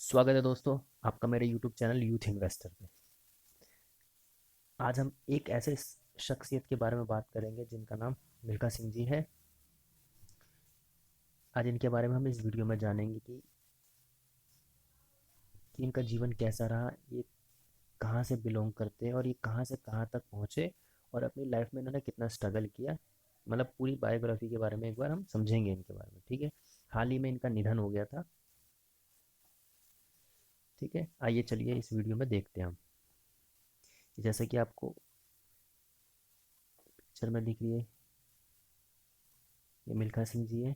स्वागत है दोस्तों, आपका मेरे YouTube चैनल यूथ इन्वेस्टर पे। आज हम एक ऐसे शख्सियत के बारे में बात करेंगे जिनका नाम मिल्खा सिंह जी है। आज इनके बारे में हम इस वीडियो में जानेंगे कि इनका जीवन कैसा रहा, ये कहाँ से बिलोंग करते हैं और ये कहाँ से कहाँ तक पहुँचे और अपनी लाइफ में इन्होंने कितना स्ट्रगल किया। मतलब पूरी बायोग्राफी के बारे में एक बार हम समझेंगे इनके बारे में, ठीक है। हाल ही में इनका निधन हो गया था, ठीक है। आइए चलिए इस वीडियो में देखते हैं हम। जैसे कि आपको पिक्चर में दिख रही है, ये मिल्खा सिंह जी है।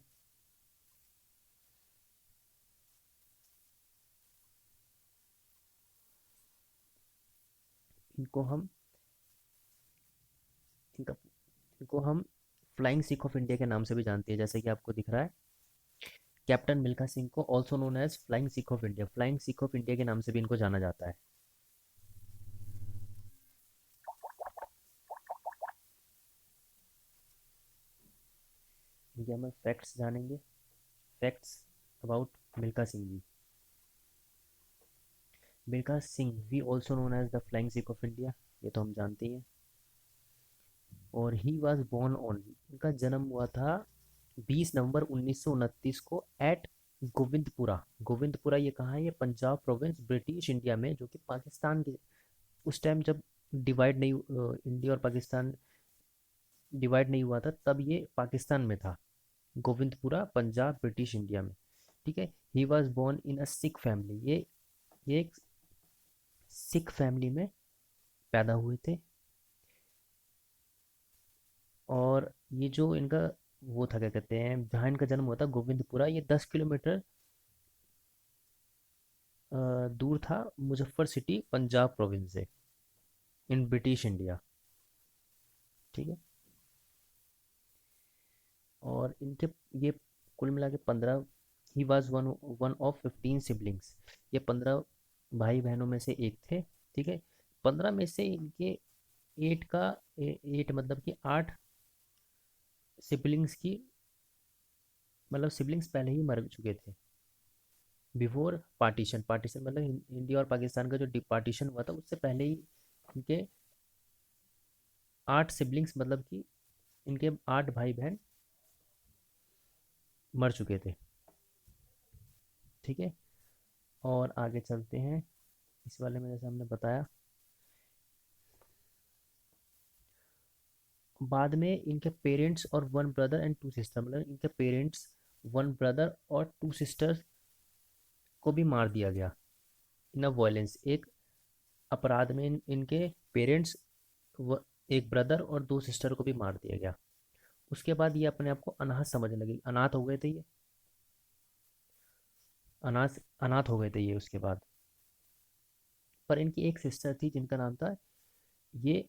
इनको हम इनका इनको हम फ्लाइंग सिख ऑफ इंडिया के नाम से भी जानते हैं, जैसे कि आपको दिख रहा है। कैप्टन मिल्खा सिंह को also known as flying Sikh of India, flying Sikh of India के नाम से भी इनको जाना जाता है। इनके हम फैक्ट्स जानेंगे, facts about Milkha Singh ji. Milkha Singh we also known as the flying Sikh of India, ये तो हम जानते ही हैं। और ही वॉज बोर्न ऑन, इनका जन्म हुआ था 20 नवंबर 1929 को एट गोविंदपुरा। गोविंदपुरा ये कहाँ है? ये पंजाब प्रोविंस, ब्रिटिश इंडिया में, जो कि पाकिस्तान के उस टाइम जब डिवाइड नहीं इंडिया और पाकिस्तान डिवाइड नहीं हुआ था, तब ये पाकिस्तान में था। गोविंदपुरा पंजाब ब्रिटिश इंडिया में, ठीक है। He was born in a Sikh family, ये एक सिख फैमिली में पैदा हुए थे। और ये जो इनका वो था, क्या कहते हैं, जहाँ इनका जन्म हुआ था गोविंदपुरा, ये 10 किलोमीटर दूर था मुजफ्फर सिटी पंजाब प्रोविंस से, इन ब्रिटिश इंडिया, ठीक है। और इनके ये कुल मिला के 15, he was one one of 15 siblings, ये 15 भाई बहनों में से एक थे, ठीक है। 15 में से इनके एट का एट मतलब कि 8 सिबलिंग्स की, मतलब सिबलिंग्स पहले ही मर चुके थे बिफोर पार्टीशन। पार्टीशन मतलब इंडिया और पाकिस्तान का जो पार्टीशन हुआ था उससे पहले ही इनके 8 सिबलिंग्स, मतलब कि इनके 8 भाई बहन मर चुके थे, ठीक है। और आगे चलते हैं इस वाले में, जैसे हमने बताया। बाद में इनके पेरेंट्स और 1 ब्रदर एंड 2 सिस्टर, मतलब इनके पेरेंट्स, 1 ब्रदर और 2 सिस्टर्स को भी मार दिया गया इन अ वायलेंस, एक अपराध में। इनके पेरेंट्स, एक ब्रदर और 2 सिस्टर को भी मार दिया गया। उसके बाद ये अपने आप को अनाथ समझने लगे, अनाथ हो गए थे ये, अनाथ अनाथ हो गए थे ये उसके बाद। पर इनकी एक सिस्टर थी जिनका नाम था, ये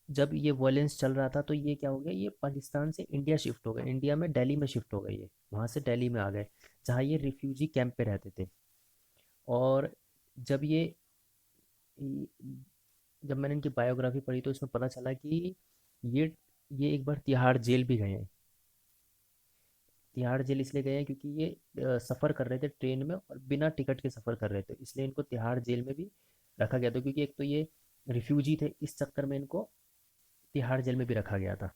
जब ये वायलेंस चल रहा था तो ये क्या हो गया, ये पाकिस्तान से इंडिया शिफ्ट हो गए, इंडिया में दिल्ली में शिफ्ट हो गए, ये वहाँ से दिल्ली में आ गए, जहाँ ये रिफ्यूजी कैंप पे रहते थे। और जब जब मैंने इनकी बायोग्राफी पढ़ी तो इसमें पता चला कि ये ये एक बार तिहाड़ जेल भी गए हैं। तिहाड़ जेल इसलिए गए हैं क्योंकि ये सफ़र कर रहे थे ट्रेन में और बिना टिकट के सफ़र कर रहे थे, इसलिए इनको तिहाड़ जेल में भी रखा गया था, क्योंकि एक तो ये रिफ्यूजी थे, इस चक्कर में इनको तिहाड़ जेल में भी रखा गया था।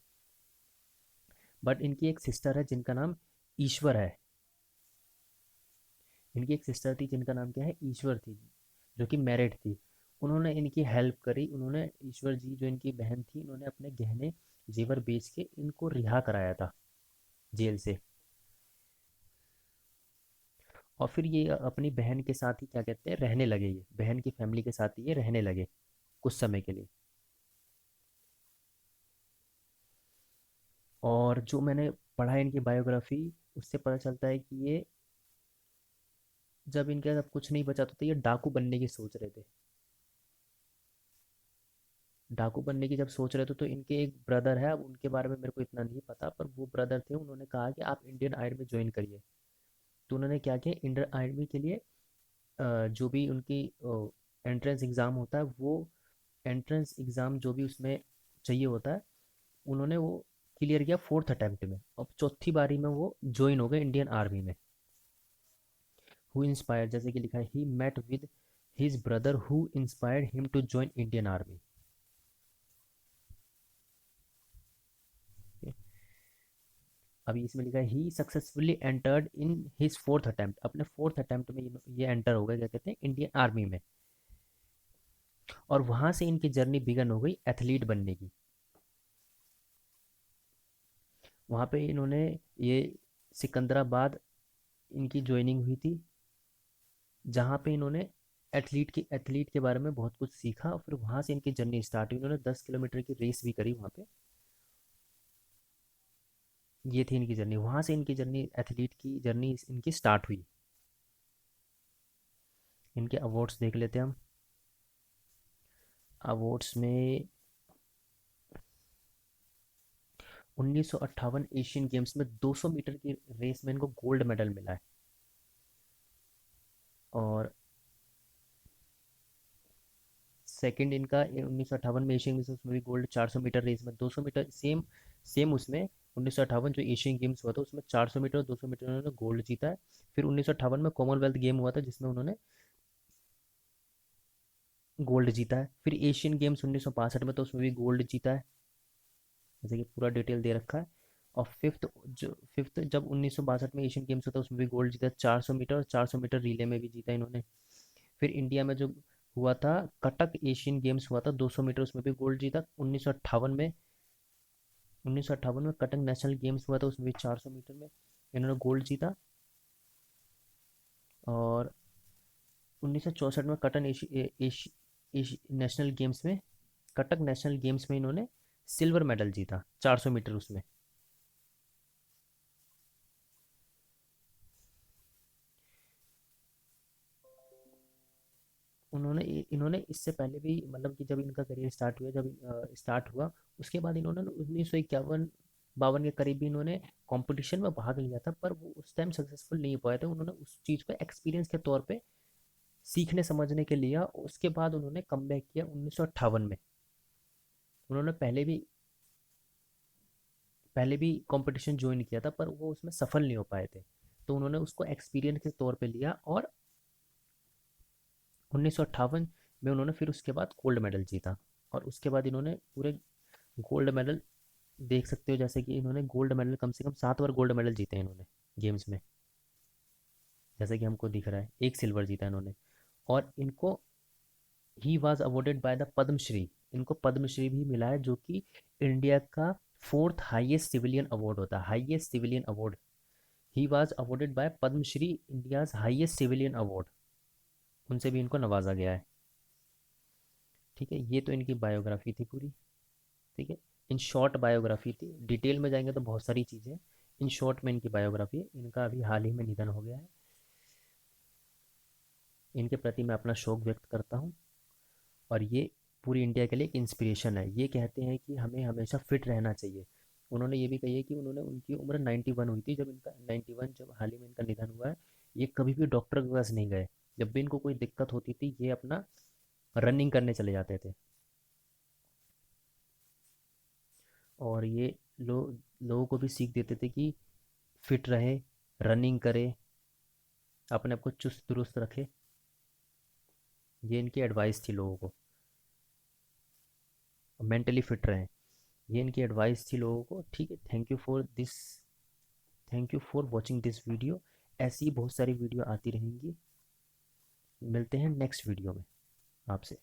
बट इनकी एक सिस्टर है जिनका नाम ईश्वर है। इनकी एक सिस्टर थी जिनका नाम क्या है, ईश्वर थी, जो कि मैरिड थी। उन्होंने इनकी हेल्प करी, उन्होंने, ईश्वर जी जो इनकी बहन थी, उन्होंने अपने गहने जेवर बेच के इनको रिहा कराया था जेल से। और फिर ये अपनी बहन के साथ ही, क्या कहते हैं, रहने लगे, ये बहन की फैमिली के साथ ही ये रहने लगे कुछ समय के लिए। और जो मैंने पढ़ा है इनकी बायोग्राफी, उससे पता चलता है कि ये, जब इनके सब कुछ नहीं बचा तो ये डाकू बनने की सोच रहे थे। डाकू बनने की जब सोच रहे थे तो इनके एक ब्रदर है, अब उनके बारे में मेरे को इतना नहीं पता, पर वो ब्रदर थे, उन्होंने कहा कि आप इंडियन आर्मी ज्वाइन करिए। तो उन्होंने क्या किया, इंडियन आर्मी के लिए जो भी उनकी एंट्रेंस एग्ज़ाम होता है, वो एंट्रेंस एग्ज़ाम जो भी उसमें चाहिए होता है, उन्होंने वो क्लियर किया 4th अटेम्प्ट में। अब चौथी बारी में वो ज्वाइन हो गए इंडियन आर्मी में। हु इंस्पायर, जैसे कि लिखा है he met with his brother who inspired him to join Indian army. अभी इसमें लिखा है he successfully entered in his fourth attempt, अपने फोर्थ अटेम्प्ट में ये एंटर हो गए, क्या कहते हैं, इंडियन आर्मी में। और वहां से इनकी जर्नी बिगन हो गई एथलीट बनने की। वहाँ पे इन्होंने ये सिकंदराबाद इनकी ज्वाइनिंग हुई थी, जहाँ पे इन्होंने एथलीट के बारे में बहुत कुछ सीखा, और फिर वहाँ से इनकी जर्नी स्टार्ट हुई। इन्होंने 10 किलोमीटर की रेस भी करी वहाँ पे। ये थी इनकी जर्नी, वहाँ से इनकी जर्नी, एथलीट की जर्नी इनकी स्टार्ट हुई। इनके अवार्ड्स देख लेते हैं हम। अवार्ड्स में 1958 एशियन गेम्स में 200 मीटर की रेस में इनको गोल्ड मेडल मिला है। और सेकंड इनका 1958 में एशियन गेम्स, उसमें भी गोल्ड। 400 मीटर रेस में, 200 मीटर, सेम सेम उसमें 1958 जो एशियन गेम्स हुआ था उसमें 400 मीटर और 200 मीटर उन्होंने गोल्ड जीता है। फिर 1958 में कॉमनवेल्थ गेम हुआ था जिसमें उन्होंने गोल्ड जीता है। फिर एशियन गेम्स 1962 में, तो उसमें भी गोल्ड जीता है, जैसे कि पूरा डिटेल दे रखा है। और फिफ्थ जब 1962 में एशियन गेम्स होता है उसमें भी गोल्ड जीता, 400 मीटर और 400 मीटर रिले में भी जीता इन्होंने। फिर इंडिया में जो हुआ था कटक एशियन गेम्स हुआ था 200 मीटर, उसमें भी गोल्ड जीता 1958 में। 1958 में कटक नेशनल गेम्स हुआ था उसमें भी 400 मीटर में इन्होंने गोल्ड जीता। और 1964 में कटक नेशनल गेम्स में, कटक नेशनल गेम्स में इन्होंने सिल्वर मेडल जीता 400 मीटर उसमें। उन्होंने इन्होंने इससे पहले भी, मतलब कि जब इनका करियर स्टार्ट हुआ, जब स्टार्ट हुआ उसके बाद इन्होंने 1951 52 के करीब भी इन्होंने कंपटीशन में भाग लिया था, पर वो उस टाइम सक्सेसफुल नहीं हो पाए थे। उन्होंने उस चीज़ को एक्सपीरियंस के तौर पे सीखने समझने के लिया, उसके बाद उन्होंने कम बैक किया 1958 में। उन्होंने पहले भी कंपटीशन ज्वाइन किया था पर वो उसमें सफल नहीं हो पाए थे, तो उन्होंने उसको एक्सपीरियंस के तौर पे लिया। और 1958 में उन्होंने फिर उसके बाद गोल्ड मेडल जीता। और उसके बाद इन्होंने पूरे गोल्ड मेडल देख सकते हो, जैसे कि इन्होंने गोल्ड मेडल कम से कम 7 बार गोल्ड मेडल जीते हैं इन्होंने गेम्स में, जैसे कि हमको दिख रहा है। एक सिल्वर जीता इन्होंने। और इनको he was awarded by the Padmashri, इनको पद्मश्री भी मिला है, जो कि इंडिया का फोर्थ हाईएस्ट सिविलियन अवार्ड होता है, highest civilian award. He was awarded by Padmashri, India's highest civilian award, उनसे भी इनको नवाजा गया है। ठीक है, ये तो इनकी बायोग्राफी थी पूरी। ठीक है, इन शॉर्ट बायोग्राफी थी, डिटेल में जाएंगे तो बहुत सारी चीज़ें। इन शॉर्ट में इनकी बायोग्राफी है। इनका अभी हाल ही में निधन हो गया है। इनके प्रति मैं अपना शोक व्यक्त करता हूँ। और ये पूरी इंडिया के लिए एक इंस्पिरेशन है। ये कहते हैं कि हमें हमेशा फिट रहना चाहिए। उन्होंने ये भी कही है कि उन्होंने, उनकी उम्र 91 हुई थी जब इनका, 91 जब हाल ही में इनका निधन हुआ है। ये कभी भी डॉक्टर के पास नहीं गए। जब भी इनको कोई दिक्कत होती थी ये अपना रनिंग करने चले जाते थे। और ये लोगों को भी सीख देते थे कि फिट रहे, रनिंग करे, अपने आप को चुस्त दुरुस्त रखे। ये इनकी एडवाइस थी लोगों को, मेंटली फिट रहें। ये इनकी एडवाइस थी लोगों को। ठीक है, thank you for this, thank you for watching this video. ऐसी बहुत सारी वीडियो आती रहेंगी। मिलते हैं नेक्स्ट वीडियो में आपसे।